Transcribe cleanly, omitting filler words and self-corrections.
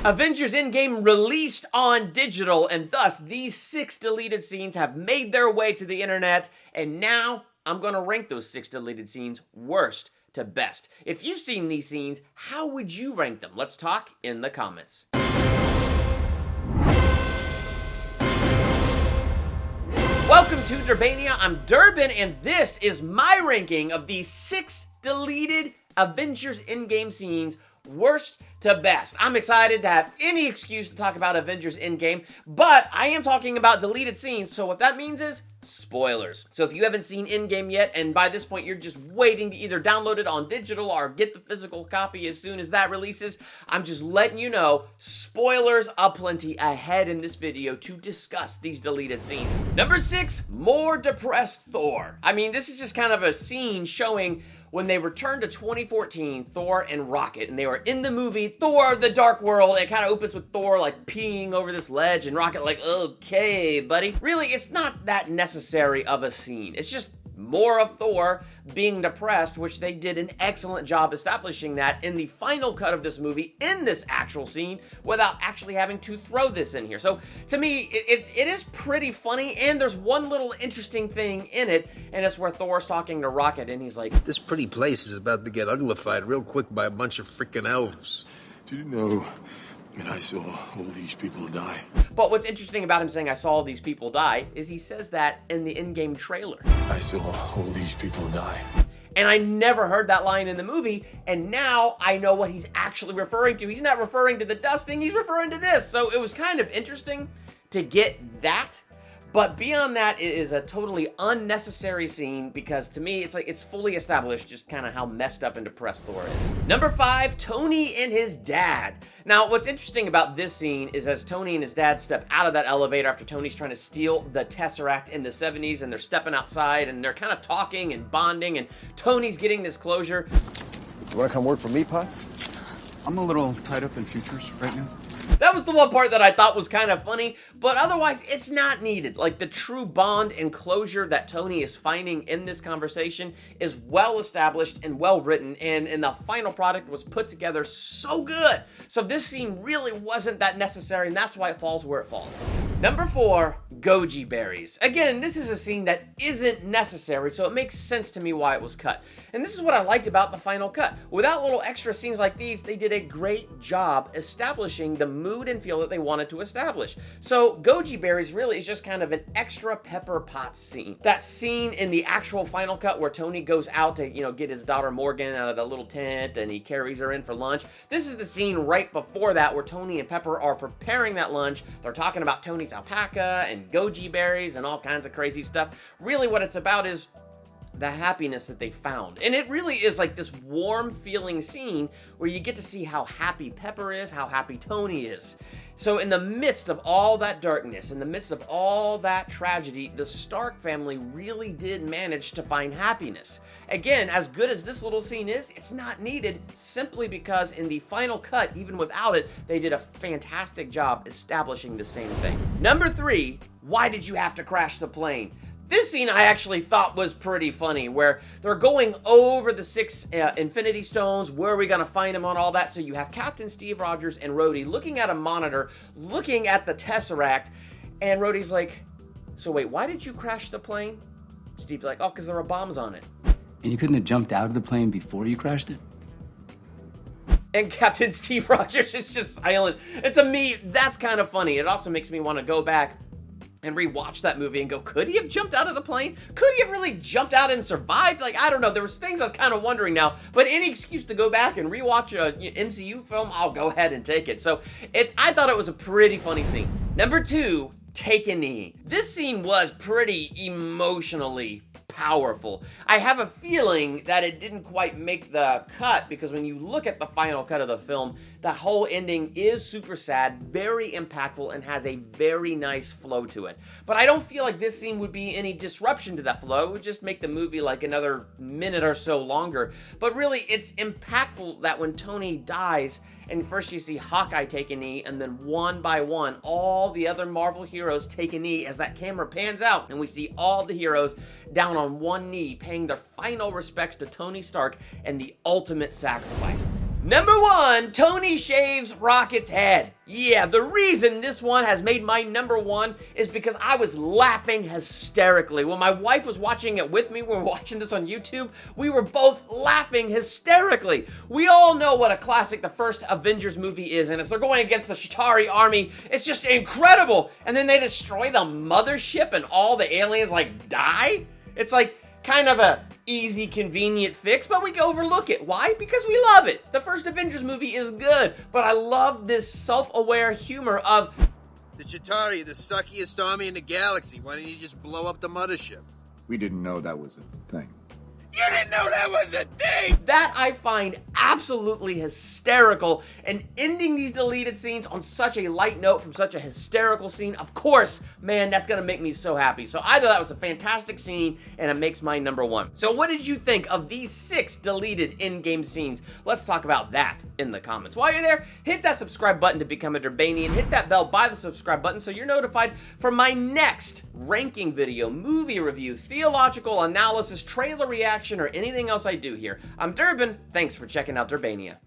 Avengers Endgame released on digital, and thus these 6 deleted scenes have made their way to the internet, and now I'm gonna rank those 6 deleted scenes worst to best. If you've seen these scenes, how would you rank them? Let's talk in the comments. Welcome to Durbania, I'm Durbin, and this is my ranking of these 6 deleted Avengers Endgame scenes, worst to best. I'm excited to have any excuse to talk about Avengers Endgame, but I am talking about deleted scenes, so what that means is spoilers. So if you haven't seen Endgame yet, and by this point you're just waiting to either download it on digital or get the physical copy as soon as that releases, I'm just letting you know, spoilers aplenty ahead in this video to discuss these deleted scenes. Number 6, more depressed Thor. I mean, this is just kind of a scene showing when they returned to 2014, Thor and Rocket, and they were in the movie Thor: The Dark World. It kind of opens with Thor like peeing over this ledge and Rocket like, okay, buddy. Really, it's not that necessary of a scene. It's just more of Thor being depressed, which they did an excellent job establishing that in the final cut of this movie in this actual scene without actually having to throw this in here. So to me, it is pretty funny, and there's one little interesting thing in it, and it's where Thor's talking to Rocket and he's like, "This pretty place is about to get uglified real quick by a bunch of freaking elves. Do you know, and I saw all these people die." But what's interesting about him saying I saw all these people die is he says that in the Endgame trailer. I saw all these people die. And I never heard that line in the movie, and now I know what he's actually referring to. He's not referring to the dusting, he's referring to this. So it was kind of interesting to get that. But beyond that, it is a totally unnecessary scene because to me, it's like it's fully established just kind of how messed up and depressed Thor is. Number 5, Tony and his dad. Now, what's interesting about this scene is as Tony and his dad step out of that elevator after Tony's trying to steal the Tesseract in the 70s, and they're stepping outside and they're kind of talking and bonding, and Tony's getting this closure. You wanna come work for me, Potts? I'm a little tied up in futures right now. That was the one part that I thought was kind of funny, but otherwise it's not needed. Like the true bond and closure that Tony is finding in this conversation is well established and well written, and the final product was put together so good. So this scene really wasn't that necessary, and that's why it falls where it falls. Number 4, Goji Berries. Again, this is a scene that isn't necessary, so it makes sense to me why it was cut. And this is what I liked about the final cut. Without little extra scenes like these, they did a great job establishing the mood and feel that they wanted to establish. So Goji Berries really is just kind of an extra Pepper Potts scene. That scene in the actual final cut where Tony goes out to, get his daughter Morgan out of that little tent and he carries her in for lunch. This is the scene right before that where Tony and Pepper are preparing that lunch. They're talking about Tony's alpaca and goji berries and all kinds of crazy stuff. Really what it's about is the happiness that they found. And it really is like this warm feeling scene where you get to see how happy Pepper is, how happy Tony is. So in the midst of all that darkness, in the midst of all that tragedy, the Stark family really did manage to find happiness. Again, as good as this little scene is, it's not needed simply because in the final cut, even without it, they did a fantastic job establishing the same thing. Number 3, why did you have to crash the plane? This scene I actually thought was pretty funny, where they're going over the 6 Infinity Stones, where are we gonna find them on all that, so you have Captain Steve Rogers and Rhodey looking at a monitor, looking at the Tesseract, and Rhodey's like, so wait, why did you crash the plane? Steve's like, oh, because there were bombs on it. And you couldn't have jumped out of the plane before you crashed it? And Captain Steve Rogers is just silent. And to me, that's kind of funny. It also makes me want to go back and rewatch that movie and go, could he have jumped out of the plane? Could he have really jumped out and survived? Like, I don't know. There was things I was kind of wondering now, but any excuse to go back and rewatch a MCU film, I'll go ahead and take it. So I thought it was a pretty funny scene. Number 2, Take a Knee. This scene was pretty emotionally powerful. I have a feeling that it didn't quite make the cut because when you look at the final cut of the film, the whole ending is super sad, very impactful, and has a very nice flow to it. But I don't feel like this scene would be any disruption to that flow. It would just make the movie like another minute or so longer. But really, it's impactful that when Tony dies, and first you see Hawkeye take a knee, and then one by one, all the other Marvel heroes take a knee as that camera pans out, and we see all the heroes down on one knee, paying their final respects to Tony Stark and the ultimate sacrifice. Number 1, Tony shaves Rocket's head. Yeah, the reason this one has made my number 1 is because I was laughing hysterically. When my wife was watching it with me, when we were watching this on YouTube, we were both laughing hysterically. We all know what a classic the first Avengers movie is, and as they're going against the Chitauri army, it's just incredible. And then they destroy the mothership and all the aliens like die. It's like kind of a easy, convenient fix, but we overlook it. Why? Because we love it. The first Avengers movie is good, but I love this self-aware humor of The Chitauri, the suckiest army in the galaxy. Why don't you just blow up the mothership? We didn't know that was a thing. you didn't know that was a thing! That I find absolutely hysterical, and ending these deleted scenes on such a light note from such a hysterical scene, of course, man, that's gonna make me so happy. So I thought that was a fantastic scene, and it makes my number 1. So what did you think of these 6 deleted Endgame scenes? Let's talk about that in the comments. While you're there, hit that subscribe button to become a Durbania, and hit that bell by the subscribe button so you're notified for my next ranking video, movie review, theological analysis, trailer reaction, or anything else I do here. I'm Durbin. Thanks for checking out Durbania.